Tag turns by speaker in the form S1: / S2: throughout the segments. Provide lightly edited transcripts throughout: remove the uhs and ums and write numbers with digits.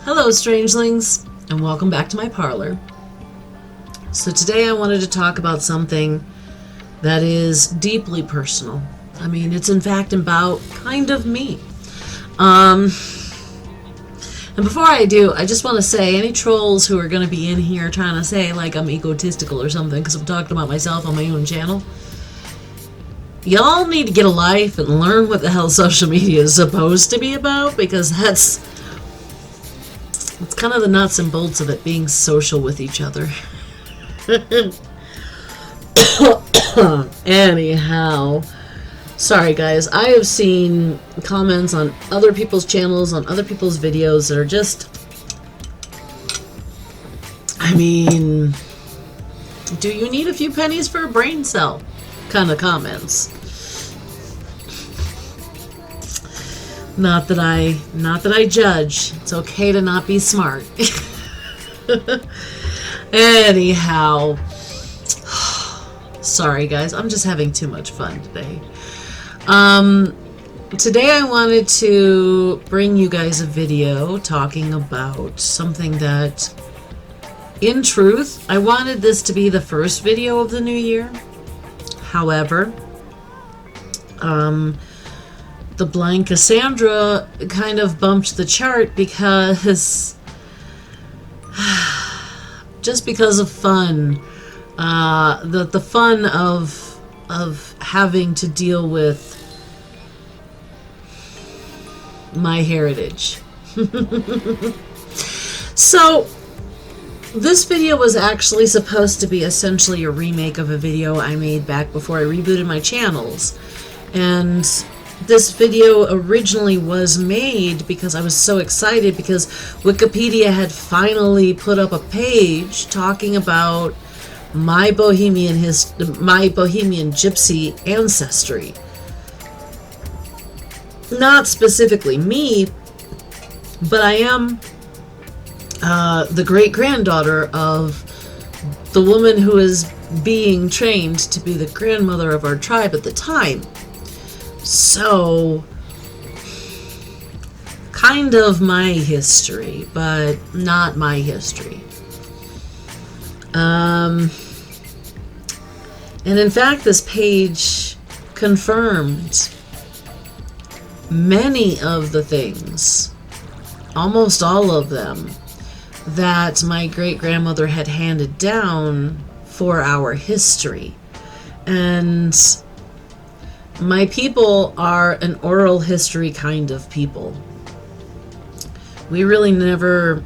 S1: Hello, strangelings, and welcome back to my parlor. So today I wanted to talk about something that is deeply personal. I mean, it's in fact about kind of me. And before I do, I just want to say, any trolls who are going to be in here trying to say like I'm egotistical or something because I'm talking about myself on my own channel, y'all need to get a life and learn what the hell social media is supposed to be about, because it's kind of the nuts and bolts of it, being social with each other. Anyhow, sorry guys, I have seen comments on other people's channels, on other people's videos that are just, I mean, do you need a few pennies for a brain cell kind of comments. Not that I judge. It's okay to not be smart. Anyhow, sorry guys, I'm just having too much fun today. Today I wanted to bring you guys a video talking about something that, in truth, I wanted this to be the first video of the new year. However, the blind Cassandra kind of bumped the chart because just because of fun, the fun of having to deal with my heritage. So this video was actually supposed to be essentially a remake of a video I made back before I rebooted my channels. And this video originally was made because I was so excited because Wikipedia had finally put up a page talking about my Bohemian gypsy ancestry. Not specifically me, but I am the great-granddaughter of the woman who is being trained to be the grandmother of our tribe at the time. So, kind of my history, but not my history. And in fact, this page confirmed many of the things, almost all of them, that my great-grandmother had handed down for our history. And my people are an oral history kind of people. We really never...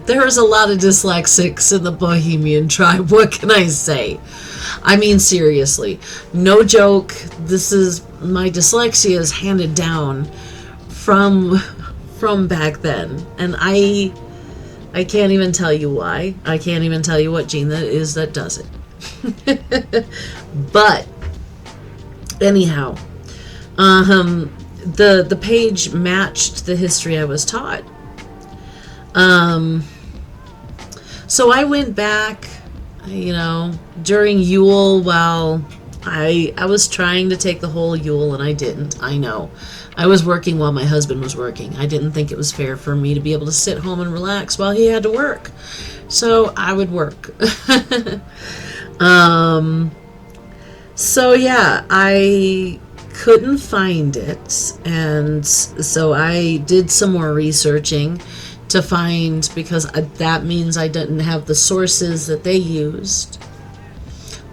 S1: there's a lot of dyslexics in the Bohemian tribe. What can I say? I mean, seriously. No joke. This is... my dyslexia is handed down from back then. And I can't even tell you why. I can't even tell you what gene that is that does it. But anyhow, the page matched the history I was taught. So I went back, during Yule, while I was trying to take the whole Yule, and I didn't. I know. I was working while my husband was working. I didn't think it was fair for me to be able to sit home and relax while he had to work. So I would work. So yeah, I couldn't find it, and so I did some more researching to find, because that means I didn't have the sources that they used,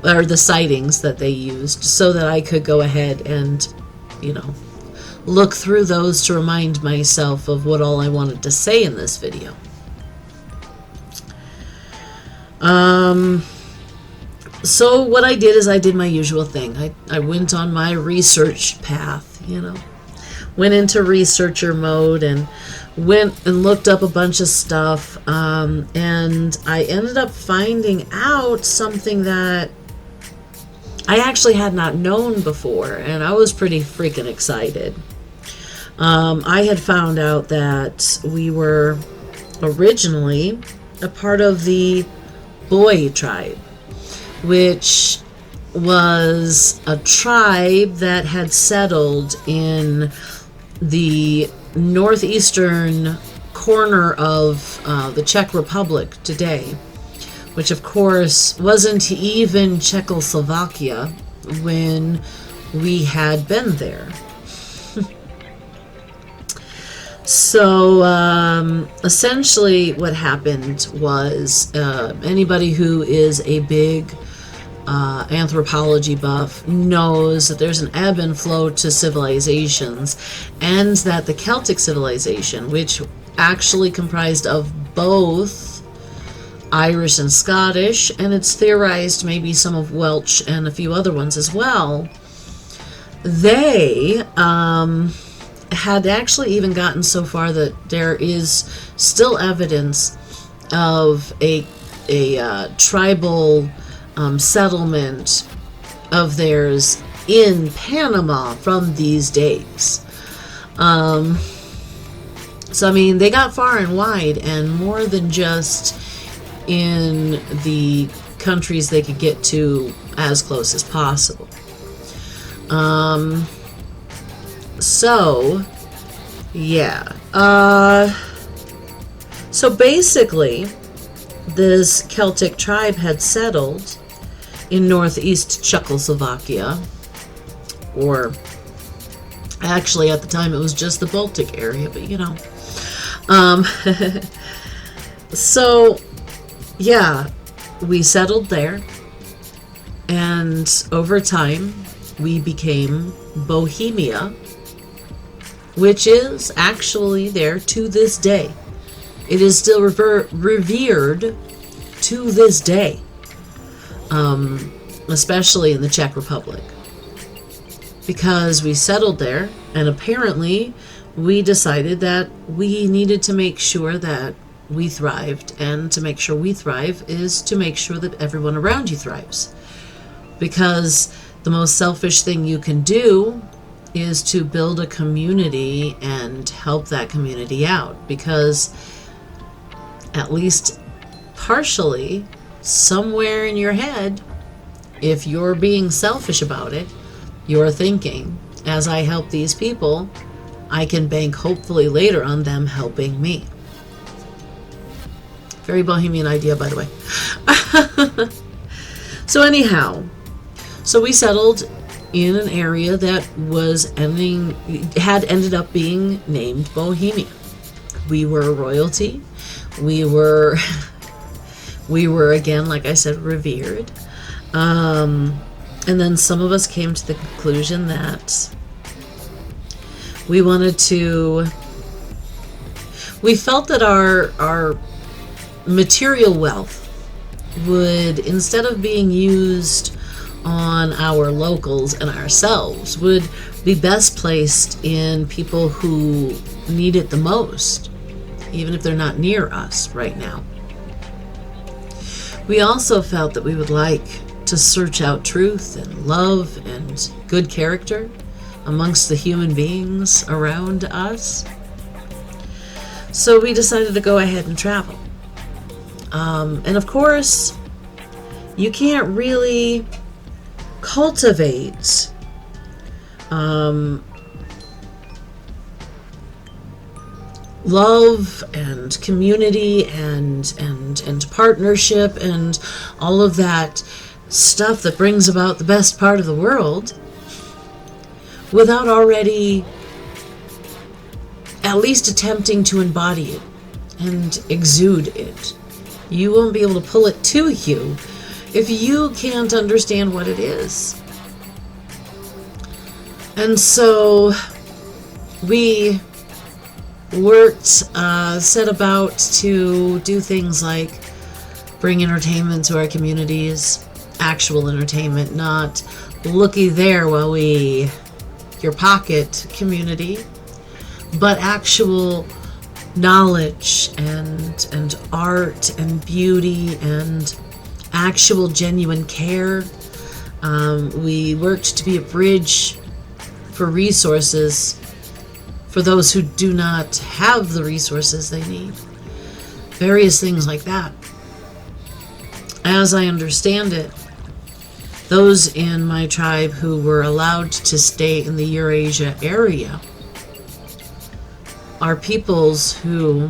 S1: or the sightings that they used, so that I could go ahead and, look through those to remind myself of what all I wanted to say in this video. So what I did is I did my usual thing. I went on my research path, went into researcher mode and went and looked up a bunch of stuff, and I ended up finding out something that I actually had not known before, and I was pretty freaking excited. I had found out that we were originally a part of the Boy tribe, which was a tribe that had settled in the northeastern corner of the Czech Republic today, which of course wasn't even Czechoslovakia when we had been there. So essentially what happened was anybody who is a big anthropology buff knows that there's an ebb and flow to civilizations, and that the Celtic civilization, which actually comprised of both Irish and Scottish, and it's theorized maybe some of Welsh and a few other ones as well, they had actually even gotten so far that there is still evidence of a tribal settlement of theirs in Panama from these days. So, I mean, they got far and wide, and more than just in the countries they could get to as close as possible. So, yeah. So basically, this Celtic tribe had settled in northeast Czechoslovakia, or actually at the time it was just the Baltic area, but you know. So, yeah, we settled there, and over time we became Bohemia, which is actually there to this day. It is still revered to this day, especially in the Czech Republic, because we settled there, and apparently we decided that we needed to make sure that we thrived, and to make sure we thrive is to make sure that everyone around you thrives, because the most selfish thing you can do is to build a community and help that community out, because at least partially, somewhere in your head, if you're being selfish about it, you're thinking, as I help these people, I can bank hopefully later on them helping me. Very Bohemian idea, by the way. So anyhow, so we settled in an area that had ended up being named Bohemia. We were royalty. We were again, like I said, revered. And then some of us came to the conclusion that we felt that our material wealth would, instead of being used on our locals and ourselves, would be best placed in people who need it the most, even if they're not near us right now. We also felt that we would like to search out truth and love and good character amongst the human beings around us. So we decided to go ahead and travel. And of course, you can't really cultivate love and community and partnership and all of that stuff that brings about the best part of the world without already at least attempting to embody it and exude it. You won't be able to pull it to you if you can't understand what it is. And so we worked, set about to do things like bring entertainment to our communities, actual entertainment, not looky there while we your pocket community, but actual knowledge and art and beauty and actual genuine care. We worked to be a bridge for resources for those who do not have the resources they need. Various things like that. As I understand it, those in my tribe who were allowed to stay in the Eurasia area are peoples who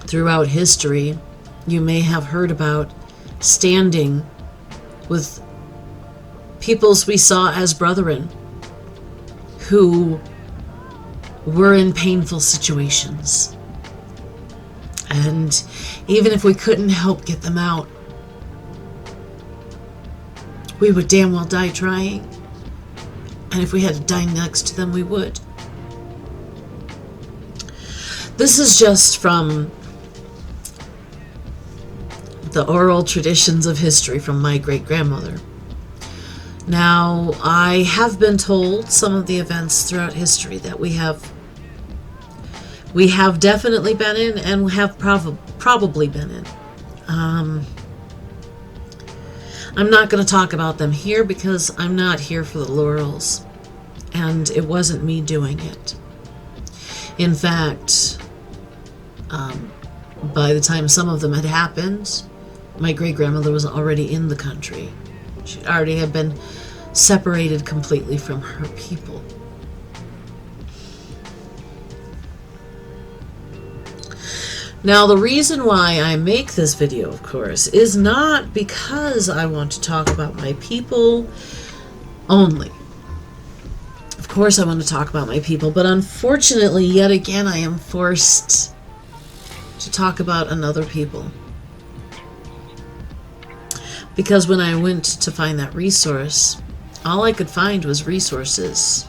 S1: throughout history, you may have heard about standing with peoples we saw as brethren who were in painful situations. And even if we couldn't help get them out, we would damn well die trying. And if we had to die next to them, we would. This is just from the oral traditions of history from my great-grandmother. Now, I have been told some of the events throughout history that we have definitely been in and have probably been in. I'm not going to talk about them here because I'm not here for the laurels, and it wasn't me doing it. In fact, by the time some of them had happened, my great-grandmother was already in the country. She already had been separated completely from her people. Now, the reason why I make this video, of course, is not because I want to talk about my people only. Of course I want to talk about my people, but unfortunately, yet again, I am forced to talk about another people. Because when I went to find that resource, all I could find was resources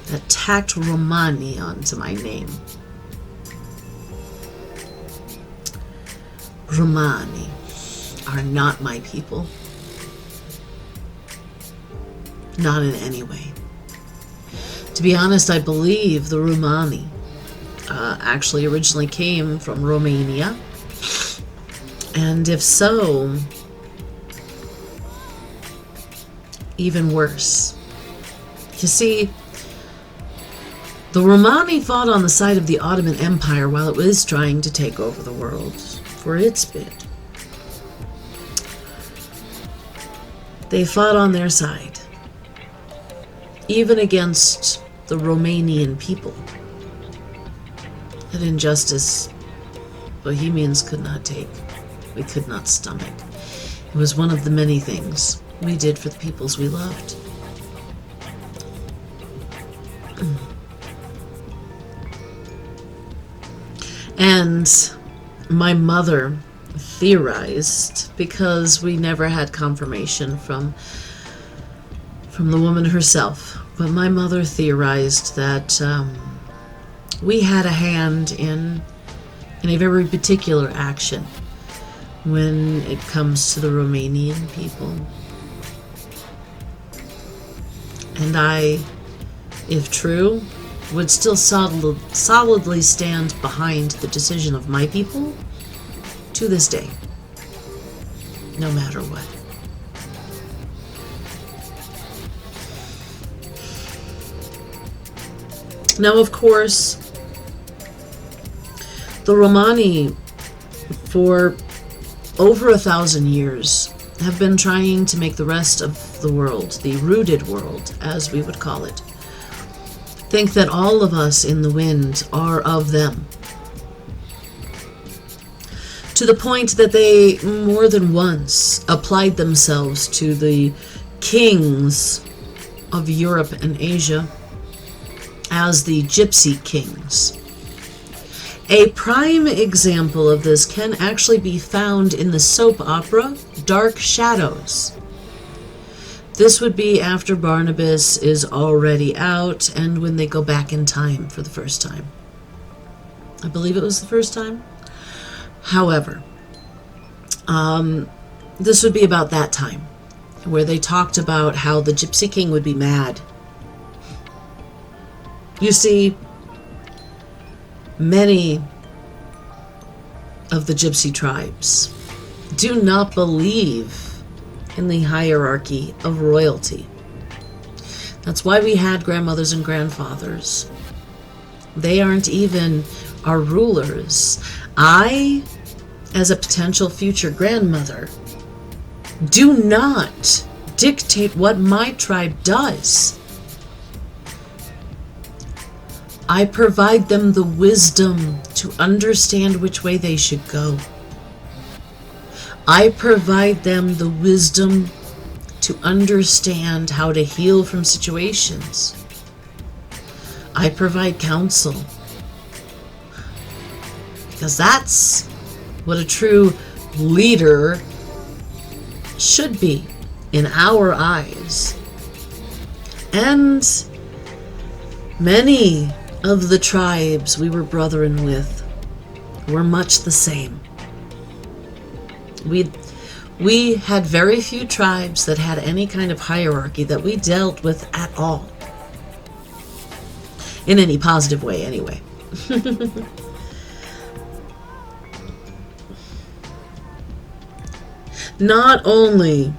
S1: that tacked Romani onto my name. Romani are not my people. Not in any way. To be honest, I believe the Romani actually originally came from Romania. And if so, even worse. You see, the Romani fought on the side of the Ottoman Empire while it was trying to take over the world for its bit. They fought on their side, even against the Romanian people. An injustice Bohemians could not take. We could not stomach. It was one of the many things we did for the peoples we loved. And my mother theorized, because we never had confirmation from the woman herself, but my mother theorized that we had a hand in a very particular action when it comes to the Romanian people. And I, if true, would still solidly stand behind the decision of my people to this day, no matter what. Now, of course, the Romani, for over 1,000 years, have been trying to make the rest of the world, the rooted world, as we would call it, think that all of us in the wind are of them. To the point that they more than once applied themselves to the kings of Europe and Asia as the Gypsy Kings. A prime example of this can actually be found in the soap opera Dark Shadows. This would be after Barnabas is already out and when they go back in time for the first time. I believe it was the first time. However, this would be about that time where they talked about how the Gypsy King would be mad. You see, many of the Gypsy tribes do not believe in the hierarchy of royalty. That's why we had grandmothers and grandfathers. They aren't even our rulers. I, as a potential future grandmother, do not dictate what my tribe does. I provide them the wisdom to understand which way they should go. I provide them the wisdom to understand how to heal from situations. I provide counsel, because that's what a true leader should be in our eyes. And many of the tribes we were brethren with were much the same. We had very few tribes that had any kind of hierarchy that we dealt with at all. In any positive way, anyway. Not only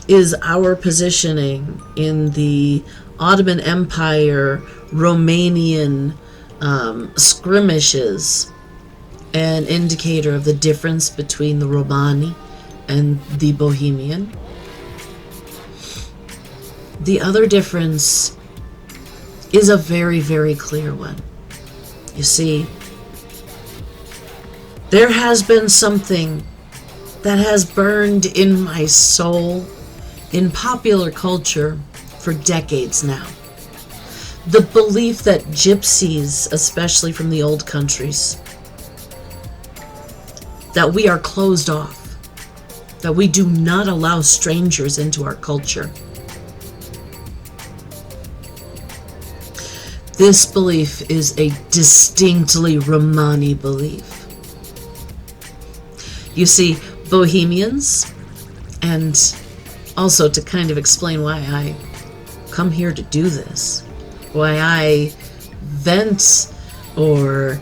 S1: is our positioning in the Ottoman Empire, Romanian skirmishes an indicator of the difference between the Romani and the Bohemian. The other difference is a very, very clear one. You see, there has been something that has burned in my soul in popular culture for decades now. The belief that gypsies, especially from the old countries, that we are closed off, that we do not allow strangers into our culture. This belief is a distinctly Romani belief. You see, Bohemians, and also to kind of explain why I come here to do this, why I vent or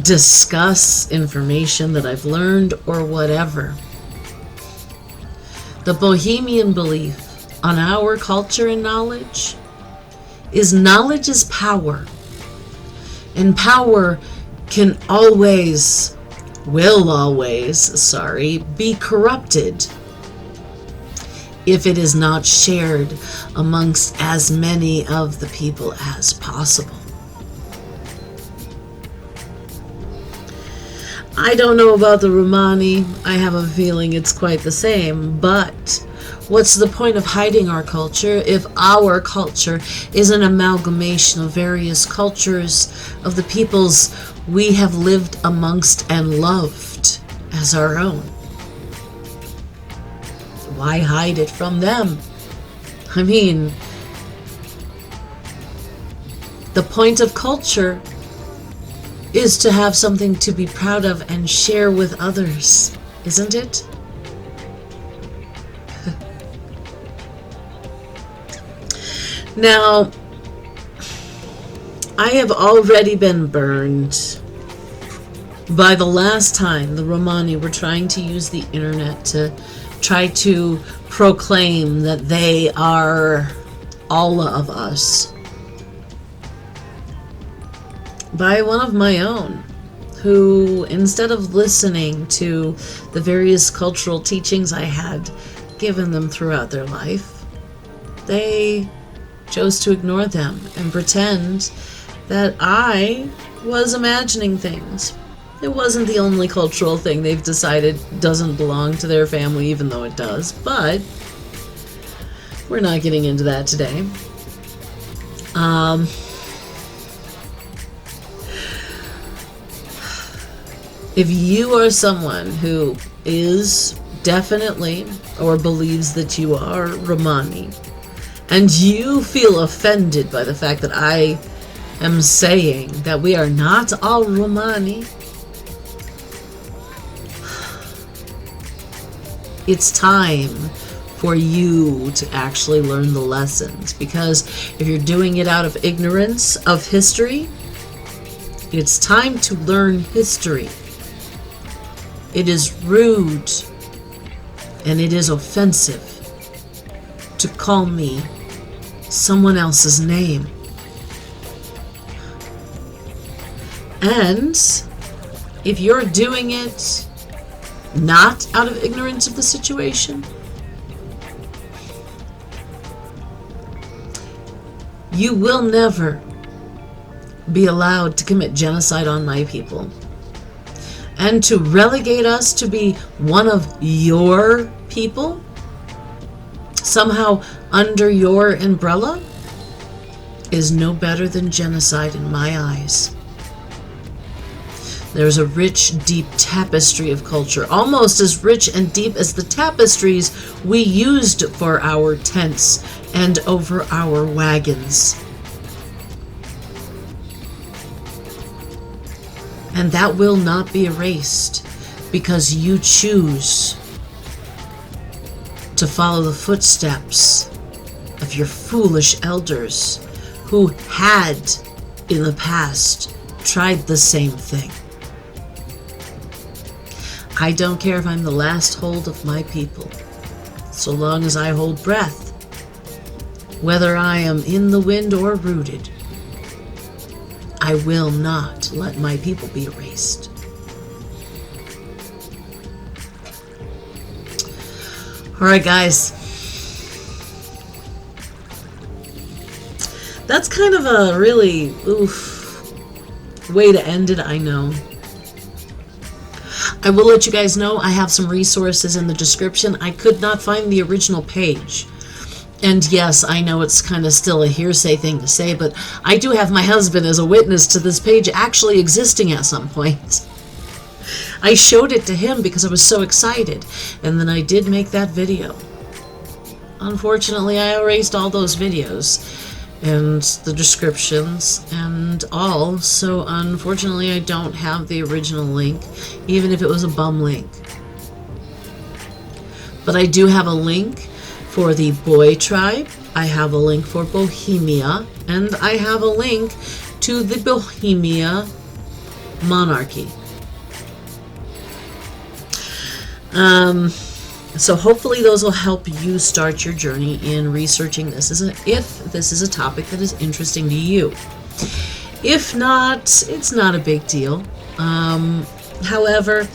S1: discuss information that I've learned or whatever. The Bohemian belief on our culture and knowledge is knowledge is power. And power can always, will always, be corrupted if it is not shared amongst as many of the people as possible. I don't know about the Romani. I have a feeling it's quite the same, but what's the point of hiding our culture if our culture is an amalgamation of various cultures of the peoples we have lived amongst and loved as our own? Why hide it from them? I mean, the point of culture is to have something to be proud of and share with others, isn't it? Now, I have already been burned by the last time the Romani were trying to use the internet to try to proclaim that they are Allah of us. By one of my own, who, instead of listening to the various cultural teachings I had given them throughout their life, they chose to ignore them and pretend that I was imagining things. It wasn't the only cultural thing they've decided doesn't belong to their family, even though it does, but we're not getting into that today. If you are someone who is definitely or believes that you are Romani, and you feel offended by the fact that I am saying that we are not all Romani, it's time for you to actually learn the lessons, because if you're doing it out of ignorance of history, it's time to learn history. It is rude and it is offensive to call me someone else's name. And if you're doing it not out of ignorance of the situation, you will never be allowed to commit genocide on my people. And to relegate us to be one of your people, somehow under your umbrella, is no better than genocide in my eyes. There's a rich, deep tapestry of culture, almost as rich and deep as the tapestries we used for our tents and over our wagons. And that will not be erased because you choose to follow the footsteps of your foolish elders who had, in the past, tried the same thing. I don't care if I'm the last hold of my people, so long as I hold breath, whether I am in the wind or rooted. I will not let my people be erased. All right, guys. That's kind of a really way to end it, I know. I will let you guys know I have some resources in the description. I could not find the original page. And yes, I know it's kind of still a hearsay thing to say, but I do have my husband as a witness to this page actually existing at some point. I showed it to him because I was so excited, and then I did make that video. Unfortunately, I erased all those videos and the descriptions and all, so unfortunately I don't have the original link, even if it was a bum link. But I do have a link for the Boy tribe, I have a link for Bohemia, and I have a link to the Bohemia monarchy. So hopefully those will help you start your journey in researching this if this is a topic that is interesting to you. If not, it's not a big deal. However,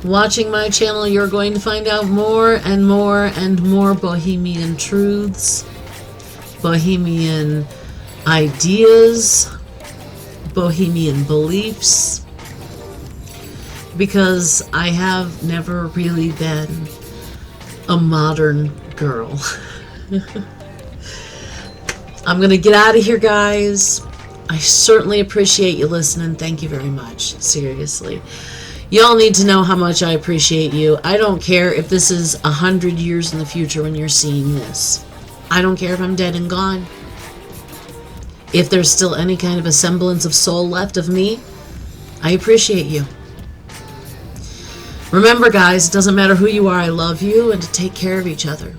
S1: watching my channel, you're going to find out more and more and more Bohemian truths, Bohemian ideas, Bohemian beliefs, because I have never really been a modern girl. I'm going to get out of here, guys. I certainly appreciate you listening. Thank you very much. Seriously. Y'all need to know how much I appreciate you. I don't care if this is 100 years in the future when you're seeing this. I don't care if I'm dead and gone. If there's still any kind of a semblance of soul left of me, I appreciate you. Remember, guys, it doesn't matter who you are, I love you, and to take care of each other.